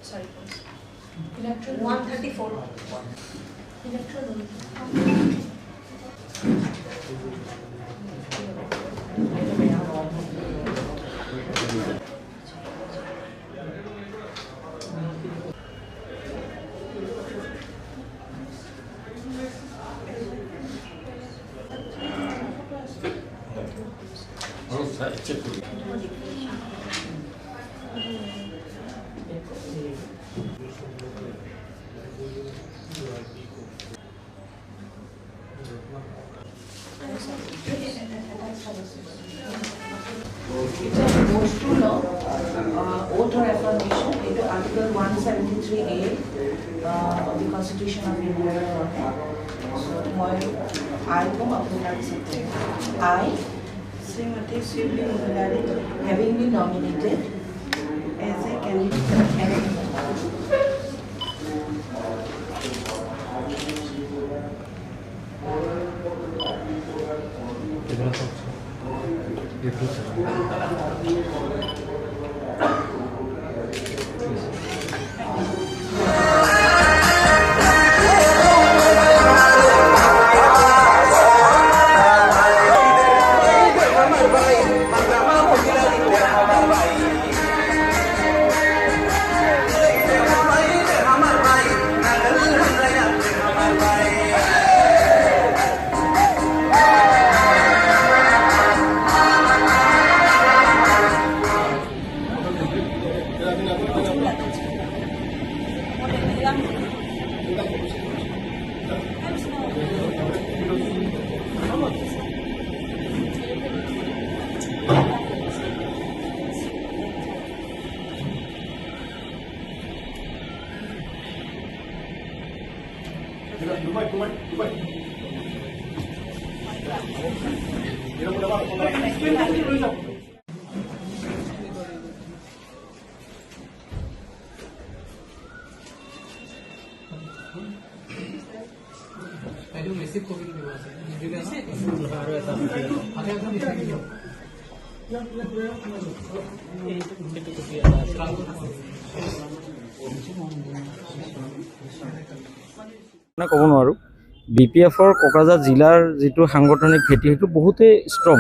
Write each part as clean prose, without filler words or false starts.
Sorry, electron 134. Electron. Goes to law, oath or affirmation into Article 173A of the Constitution of India. So, I come up with that secretary. I, Srimati Sivli Mudalari, having been nominated as a candidate. ক'ব নোৱাৰোঁ BPFৰ কোকৰাঝাৰ জিলাৰ যিটো সাংগঠনিক ভেটি সেইটো বহুতেই strong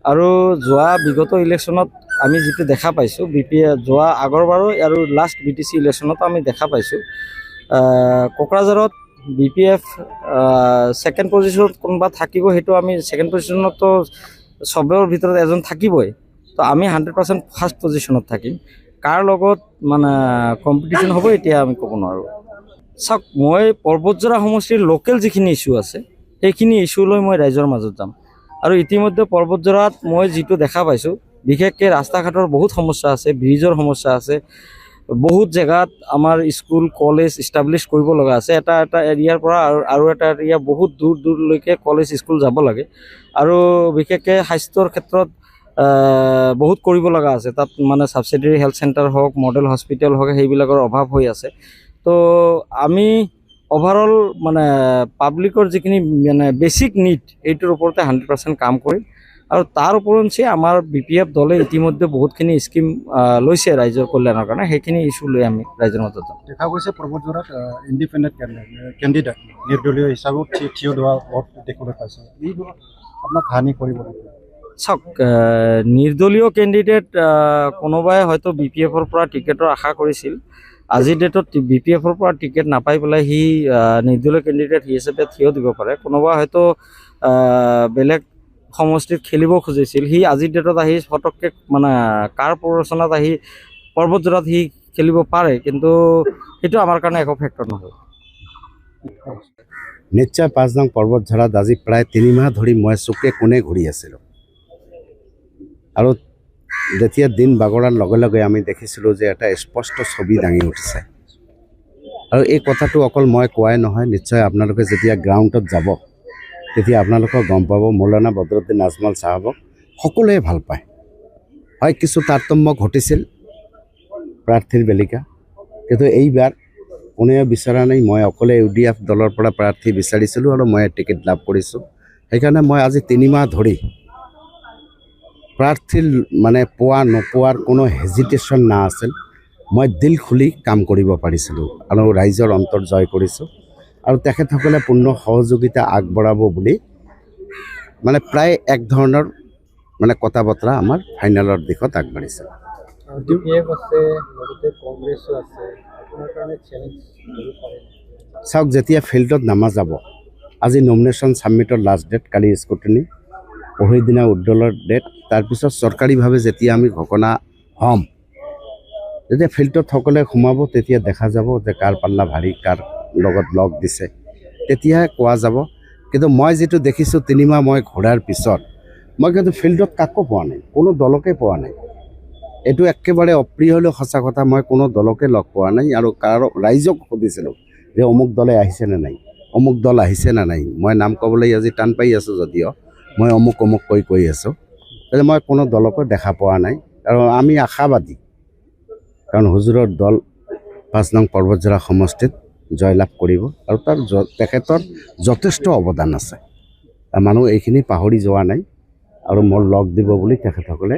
আৰু যোৱা বিগত ইলেকশ্যনত আমি যিটো দেখা পাইছোঁ যোৱা আগৰবাৰো আৰু লাষ্ট BTC ইলেকশ্যনত আমি দেখা পাইছোঁ কোকৰাঝাৰত BPF ছেকেণ্ড পজিশ্যনত কোনোবা থাকিব সেইটো আমি ছেকেণ্ড পজিশ্যনতো চবৰ ভিতৰত এজন থাকিবই তো আমি 100% ফাৰ্ষ্ট পজিশ্যনত থাকিম কাৰ লগত মানে কম্পিটিশ্যন হ'ব এতিয়া আমি ক'ব নোৱাৰোঁ চাওক মই পৰ্বতজৰা সমষ্টিৰ লোকেল যিখিনি ইছ্যু আছে সেইখিনি ইছ্যু লৈ মই ৰাইজৰ মাজত যাম আৰু ইতিমধ্যে পৰ্বতজৰাত মই যিটো দেখা পাইছোঁ বিশেষকৈ ৰাস্তা ঘাটৰ বহুত সমস্যা আছে ব্ৰিজৰ সমস্যা আছে বহুত জেগাত আমাৰ স্কুল কলেজ ইষ্টাব্লিছ কৰিব লগা আছে এটা এৰিয়াৰ পৰা আৰু এটা এৰিয়া বহুত দূৰলৈকে কলেজ স্কুল যাব লাগে আৰু বিশেষকৈ স্বাস্থ্যৰ ক্ষেত্ৰত বহুত কৰিব লগা আছে তাত মানে ছাবচিডাৰী হেল্থ চেণ্টাৰ হওক মডেল হস্পিটেল হওক সেইবিলাকৰ অভাৱ হৈ আছে তো আমি ওভাৰঅল মানে পাব্লিকৰ যিখিনি মানে বেছিক নিড এইটোৰ ওপৰতে 100% কাম কৰিম আৰু তাৰ ওপৰঞ্চি আমাৰ BPF দলে ইতিমধ্যে বহুতখিনি স্কিম লৈছে ৰাইজৰ কল্যাণৰ কাৰণে সেইখিনি ইছ্যু লৈ আমি ৰাইজৰ মাজত যাম দেখা গৈছে পৰ্বতজৰাত ইণ্ডিপেণ্ডেণ্ট কেণ্ডিডেট নিৰ্দলীয় হিচাপত থিয় দিয়া দেখিবলৈ পাইছে এইবোৰ আপোনাক হানি কৰিব চাওক নিৰ্দলীয় কেণ্ডিডেট কোনোবাই হয়তো BPFৰ পৰা টিকেটৰ আশা কৰিছিল আজিৰ ডেটত BPFৰ পৰা টিকেট নাপাই পেলাই সি নিৰ্দলীয় কেণ্ডিডেট হিচাপে থিয় দিব পাৰে কোনোবা হয়তো বেলেগ সমষ্টিত খেলিব খুজিছিল সি আজিৰ ডেটত আহি ফটককৈ মানে কাৰ প্ৰৰোচনাত আহি পৰ্বতজৰাত সি খেলিব পাৰে কিন্তু সেইটো আমাৰ কাৰণে একো ফেক্টৰ নহয় নিশ্চয় 5 নং পৰ্বতঝৰাত আজি প্ৰায় 3 মাহ ধৰি মই চুকে কোণে ঘূৰি আছিলোঁ আৰু যেতিয়া দিন বাগৰাৰ লগে লগে আমি দেখিছিলোঁ যে এটা স্পষ্ট ছবি দাঙি উঠিছে। আৰু এই কথাটো অকল মই কোৱাই নহয়, নিশ্চয় আপোনালোকে যেতিয়া গ্ৰাউণ্ডত যাব তেতিয়া আপোনালোকক গম পাব। মৌলানা বদৰুদ্দিন আজমল চাহাবক সকলোৱে ভাল পায়। হয়, কিছু তাৰতম্য ঘটিছিল প্ৰাৰ্থীৰ বেলিকা, কিন্তু এইবাৰ কোনেও বিচৰা নাই। মই অকলে UDF দলৰ পৰা প্ৰাৰ্থী বিচাৰিছিলোঁ আৰু মই টিকেট লাভ কৰিছোঁ। সেইকাৰণে মই আজি 3 মাহ ধৰি প্ৰাৰ্থীৰ মানে পোৱা নোপোৱাৰ কোনো হেজিটেশ্যন নাছিল। মই দিল খুলি কাম কৰিব পাৰিছিলোঁ আৰু ৰাইজৰ অন্তৰ জয় কৰিছোঁ। আৰু তেখেতসকলে পূৰ্ণ সহযোগিতা আগবঢ়াব বুলি মানে প্ৰায় এক ধৰণৰ মানে কথা বতৰা আমাৰ ফাইনেলৰ দিশত আগবাঢ়িছে। চাওক, যেতিয়া ফিল্ডত নামা যাব, আজি নমিনেশ্যন ছাবমিটৰ লাষ্ট ডেট, কালি স্কুটিনি, পৰহি দিনা উদ্দলৰ ডেট, তাৰপিছত চৰকাৰীভাৱে যেতিয়া আমি ঘোষণা হ'ম, যেতিয়া ফিল্ডত সকলোৱে সোমাব তেতিয়া দেখা যাব যে কাৰ পাল্লা ভাৰী, কাৰ লগত লগ দিছে, তেতিয়াহে কোৱা যাব। কিন্তু মই যিটো দেখিছোঁ 3 মাহ মই ঘূৰাৰ পিছত, মই কিন্তু ফিল্ডত কাকো পোৱা নাই, কোনো দলকে পোৱা নাই। এইটো একেবাৰে অপ্ৰিয় হ'লেও সঁচা কথা, মই কোনো দলকে লগ পোৱা নাই। আৰু ৰাইজক সুধিছিলোঁ যে অমুক দলে আহিছেনে নাই, অমুক দল আহিছেনে নাই। মই নাম ক'বলৈ আজি টান পাই আছোঁ যদিও মই অমুক কৈ আছোঁ। গতিকে মই কোনো দলকো দেখা পোৱা নাই। আৰু আমি আশাবাদী, কাৰণ হুজুৰৰ দল 5 নং পৰ্বতঝৰা সমষ্টিত জয়লাভ কৰিব আৰু তেখেতৰ যথেষ্ট অৱদান আছে। মানুহ এইখিনি পাহৰি যোৱা নাই আৰু মোৰ লগ দিব বুলি তেখেতসকলে